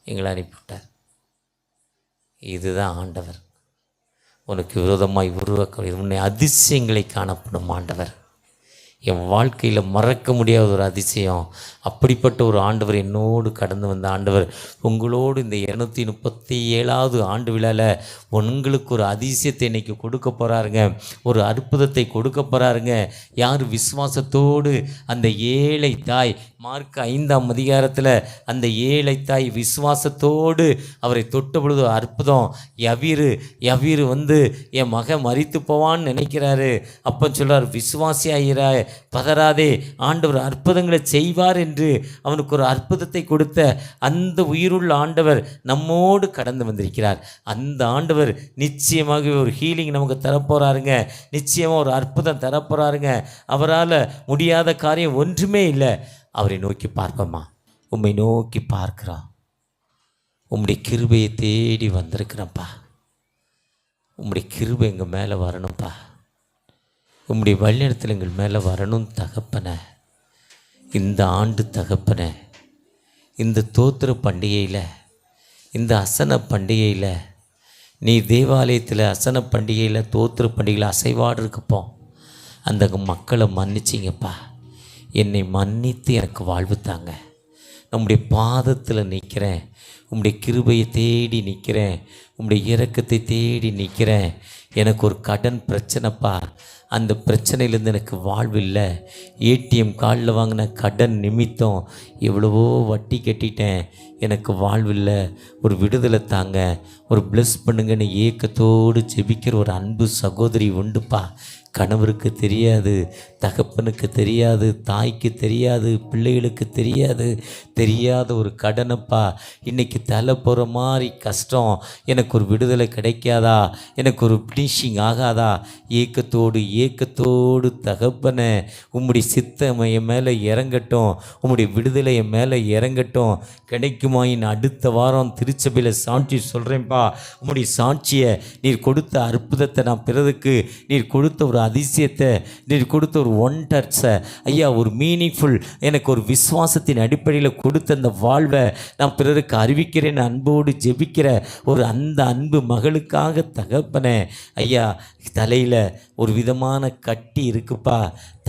[SPEAKER 1] எங்களை அனுப்பிவிட்டார். இதுதான் ஆண்டவர் உனக்கு விரோதமாய் உருவாக்க உன்னை அதிசயங்களை காணப்படும் ஆண்டவர். என் வாழ்க்கையில் மறக்க முடியாத ஒரு அதிசயம். அப்படிப்பட்ட ஒரு ஆண்டவர் என்னோடு கடந்து வந்த ஆண்டவர் உங்களோடு இந்த 237வது ஆண்டு விழாவில் உங்களுக்கு ஒரு அதிசயத்தை இன்றைக்கி கொடுக்க போகிறாருங்க. ஒரு அற்புதத்தை கொடுக்க போகிறாருங்க. யார் விசுவாசத்தோடு அந்த ஏழை தாய், மார்க் 5 அந்த ஏழை தாய் விசுவாசத்தோடு அவரை தொட்ட பொழுது அற்புதம். யவீரு வந்து என் மகன் மரித்து போவான்னு நினைக்கிறாரு. அப்போ சொல்கிறார், விசுவாசி ஆகிறாய், பதறாதே, ஆண்டவர் அற்புதங்களை செய்வார் என்று அவனுக்கு ஒரு அற்புதத்தை கொடுத்த அந்த உயிருள்ள ஆண்டவர் நம்மோடு கடந்து வந்திருக்கிறார். அந்த ஆண்டவர் நிச்சயமாக ஒரு ஹீலிங் நமக்கு தரப்போகிறாருங்க. நிச்சயமாக ஒரு அற்புதம் தரப்போகிறாருங்க. அவரால் முடியாத காரியம் ஒன்றுமே இல்லை. அவரை நோக்கி பார்ப்போமா? உம்மை நோக்கி பார்க்குறோம். உம்முடைய கிருபையை தேடி வந்திருக்கிறோம்ப்பா. உம்முடைய கிருபை எங்கள் மேலே வரணும்ப்பா. உம்முடைய வழிநடத்தல் எங்கள் மேலே வரணும் தகப்பனை. இந்த ஆண்டு தகப்பனை, இந்த தோத்திர பண்டிகையில், இந்த அசன பண்டிகையில், நீ தேவாலயத்தில் அசன பண்டிகையில் தோத்திர பண்டிகையில் அசைவாடு இருக்கப்போ அந்த மக்களை மன்னிச்சிங்கப்பா. என்னை மன்னித்து எனக்கு வாழ்வு தாங்க. நம்முடைய பாதத்தில் நிற்கிறேன், உம்முடைய கிருபையை தேடி நிற்கிறேன், உம்முடைய இரக்கத்தை தேடி நிற்கிறேன். எனக்கு ஒரு கடன் பிரச்சனைப்பா, அந்த பிரச்சனையிலேருந்து எனக்கு வாழ்வில்லை. ஏடிஎம் கார்டில் வாங்கின கடன் நிமித்தம் எவ்வளவோ வட்டி கட்டிட்டேன், எனக்கு வாழ்வில்லை. ஒரு விடுதலை தாங்க, ஒரு ப்ளஸ் பண்ணுங்கன்னு ஏக்கத்தோடு ஜெபிக்கிற ஒரு அன்பு சகோதரி உண்டுப்பா. கணவருக்கு தெரியாது, தகப்பனுக்கு தெரியாது, தாய்க்கு தெரியாது, பிள்ளைகளுக்கு தெரியாத ஒரு கடனப்பா. இன்றைக்கி தலை போகிற மாதிரி கஷ்டம், எனக்கு ஒரு விடுதலை கிடைக்காதா, எனக்கு ஒரு ஃபினிஷிங் ஆகாதா? ஏக்கத்தோடு தகப்பனை, உம்முடைய சித்தம் என் மேலே இறங்கட்டும், உம்முடைய விடுதலை என் மேலே இறங்கட்டும். கிடைக்குமாயின் அடுத்த வாரம் திருச்சபையில் சாட்சி சொல்கிறேன்ப்பா. உம்முடைய சாட்சியை, நீர் கொடுத்த அற்புதத்தை நான் பிறருக்கு, நீர் கொடுத்த ஒரு அதிசயத்தை, நீர் கொடுத்த ஒரு ஒண்டர்ஸை ஐயா, ஒரு மீனிங்ஃபுல், எனக்கு ஒரு விசுவாசத்தின் அடிப்படையில் கொடுத்த அந்த வாழ்வை நான் பிறருக்கு அறிவிக்கிறேன்னு அன்போடு ஜெபிக்கிற ஒரு அந்த அன்பு மகளுக்காக தகப்பனே ஐயா, தலையில் ஒரு விதமான கட்டி இருக்குப்பா,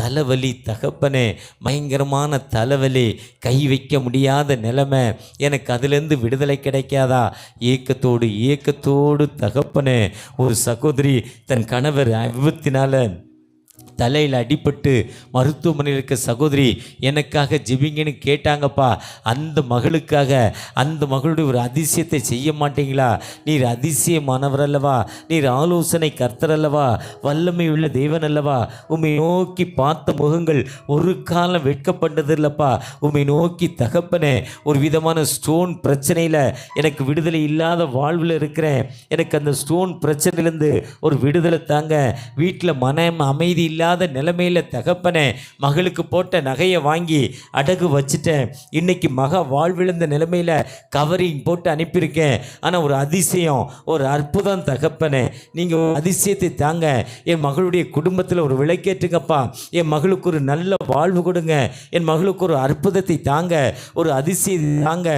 [SPEAKER 1] தலைவலி தகப்பனே, பயங்கரமான தலைவலி, கை வைக்க முடியாத நிலைமை, எனக்கு அதிலேருந்து விடுதலை கிடைக்காதா? ஏக்கத்தோடு தகப்பனே, ஒரு சகோதரி தன் கணவர் விபத்தினால தலையில் அடிபட்டு மருத்துவமனையில் இருக்க சகோதரி எனக்காக ஜெபிங்கன்னு கேட்டாங்கப்பா. அந்த மகளுக்காக, அந்த மகளுடைய ஒரு அதிசயத்தை செய்ய மாட்டீங்களா? நீர் அதிசயமானவர் அல்லவா, நீர் ஆலோசனை கர்த்தர் அல்லவா, வல்லமை உள்ள தேவன் அல்லவா. உம்மை நோக்கி பார்த்த முகங்கள் ஒரு காலம் வெட்கப்பட்டது இல்லப்பா. உம்மை நோக்கி தகப்பனே, ஒரு விதமான ஸ்டோன் பிரச்சனையில் எனக்கு விடுதலை இல்லாத வாழ்வில் இருக்கிறேன், எனக்கு அந்த ஸ்டோன் பிரச்சனையிலேருந்து ஒரு விடுதலை தாங்க. வீட்டில் மனம் அமைதி இல்லாத நிலைமையில் தகப்பனே, மகளுக்கு போட்ட நகையை வாங்கி அடகு வச்சுட்டேன், இன்னைக்கு மக வாழ்விழந்த நிலைமையில் கவரிங் போட்டு அனுப்பியிருக்கேன். ஆனால் ஒரு அதிசயம், ஒரு அற்புதம் தகப்பனே, நீங்கள் ஒரு அதிசயத்தை தாங்க. என் மகளுடைய குடும்பத்தில் ஒரு விளக்கேற்றுங்கப்பா, என் மகளுக்கு ஒரு நல்ல வாழ்வு கொடுங்க, என் மகளுக்கு ஒரு அற்புதத்தை தாங்க, ஒரு அதிசயத்தை தாங்க.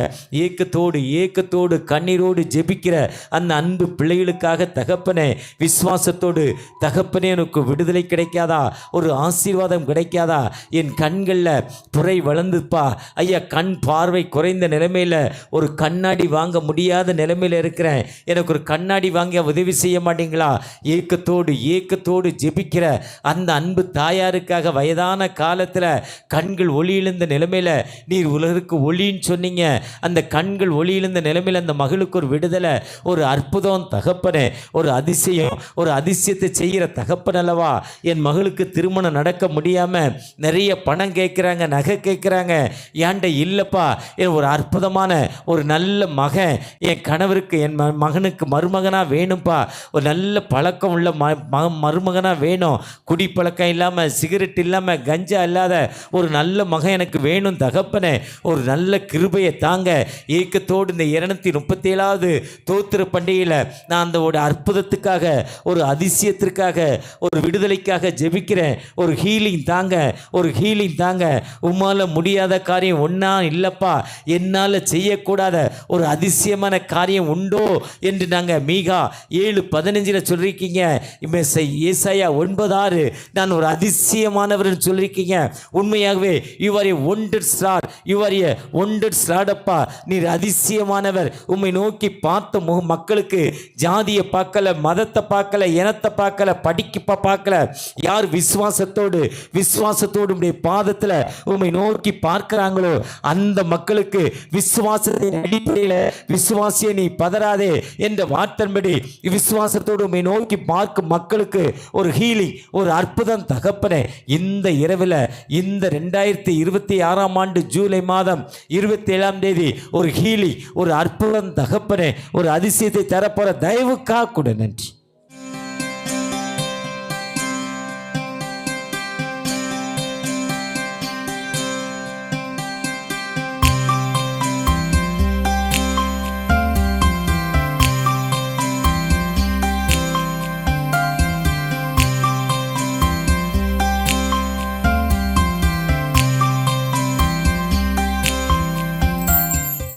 [SPEAKER 1] ஏக்கத்தோடு கண்ணீரோடு ஜெபிக்கிற அந்த அன்பு பிள்ளைகளுக்காக தகப்பனே, விசுவாசத்தோடு தகப்பனே, எனக்கு விடுதலை கிடைக்காதா? ஒரு ஆசீர்வாதம் கிடைக்காதா? என் கண்களில் புரை வளர்ந்துப்பா ஐயா, கண் பார்வை குறைந்த நிலைமையில் ஒரு கண்ணாடி வாங்க முடியாத நிலைமையில் இருக்கிறேன், எனக்கு ஒரு கண்ணாடி வாங்க உதவி செய்ய மாட்டீங்களா? ஏக்கத்தோடு ஜெபிக்கிற அந்த அன்பு தாயாருக்காக, வயதான காலத்தில் கண்கள் ஒளியிழந்த நிலைமையில் நீர் உலகிற்கு ஒளின்னு சொன்னீங்க, அந்த கண்கள் ஒளியிழந்த நிலைமையில் அந்த மகளுக்கு ஒரு விடுதலை, ஒரு அற்புதம் தகப்பனே, ஒரு அதிசயம், ஒரு அதிசயத்தை செய்கிற தகப்பன் அல்லவா. என் மகளுக்கு திருமணம் நடக்க முடியாமல் நிறைய பணம் கேட்குறாங்க, நகை கேட்குறாங்க, ஏன்ட இல்லைப்பா, ஒரு அற்புதமான ஒரு நல்ல மகன் என் கணவருக்கு, என் மகனுக்கு மருமகனாக வேணும்ப்பா, ஒரு நல்ல பழக்கம் உள்ள மருமகனாக வேணும், குடிப்பழக்கம் இல்லாமல், சிகரெட் இல்லாமல், கஞ்சா இல்லாத ஒரு நல்ல மகன் எனக்கு வேணும் தகப்பனே, ஒரு நல்ல கிருபையை தாங்க. ஏக்கத்தோடு இந்த 237வது தோத்திர பண்டிகையில் நான் அந்த ஒரு அற்புதத்துக்காக, ஒரு அதிசயத்திற்காக, ஒரு விடுதலைக்காக ஜெபிக்கிறேன். ஒரு ஹீலிங் தாங்க, ஒரு ஹீலிங் தாங்க. உம்மால முடியாத காரியம் ஒன்றா இல்லைப்பா, என்னால் செய்யக்கூடாத ஒரு அதிசயமான காரியம் உண்டோ என்று நாங்கள் மீகா 7:15 சொல்லியிருக்கீங்க. ஏசாயா 9:6 நான் ஒரு அதிசயமானவர்னு சொல்லியிருக்கீங்க. உண்மையாகவே you are a wonder star, you are a wonder ஸ்டார்டப்பா, நீர் அதிசயமானவர். உம்மை நோக்கி பார்த்த மக்களுக்கு ஜாதியை பார்க்கல, மதத்தை பார்க்கல, இனத்தை பார்க்கல, படிக்க பார்க்கல, யார் விசுவாசத்தோடு உம்முடைய பாதத்தில் உம்மை நோக்கி பார்க்கிறாங்களோ அந்த மக்களுக்கு விசுவாசத்தின் அடிப்படையில், விசுவாசியை நீ பதறாதே என்ற வார்த்தைப்படி விசுவாசத்தோடு உம்மை நோக்கி பார்க்கும் மக்களுக்கு ஒரு ஹீலிங், ஒரு அற்புதம் தகப்பனே. இந்த இரவில், இந்த 2026ஆம் ஆண்டு ஜூலை மாதம் 27ஆம் தேதி ஒரு ஹீலிங், ஒரு அற்புதம் தகப்பனே, ஒரு அதிசயத்தை தரப்போற தயவுக்காக கூட நன்றி.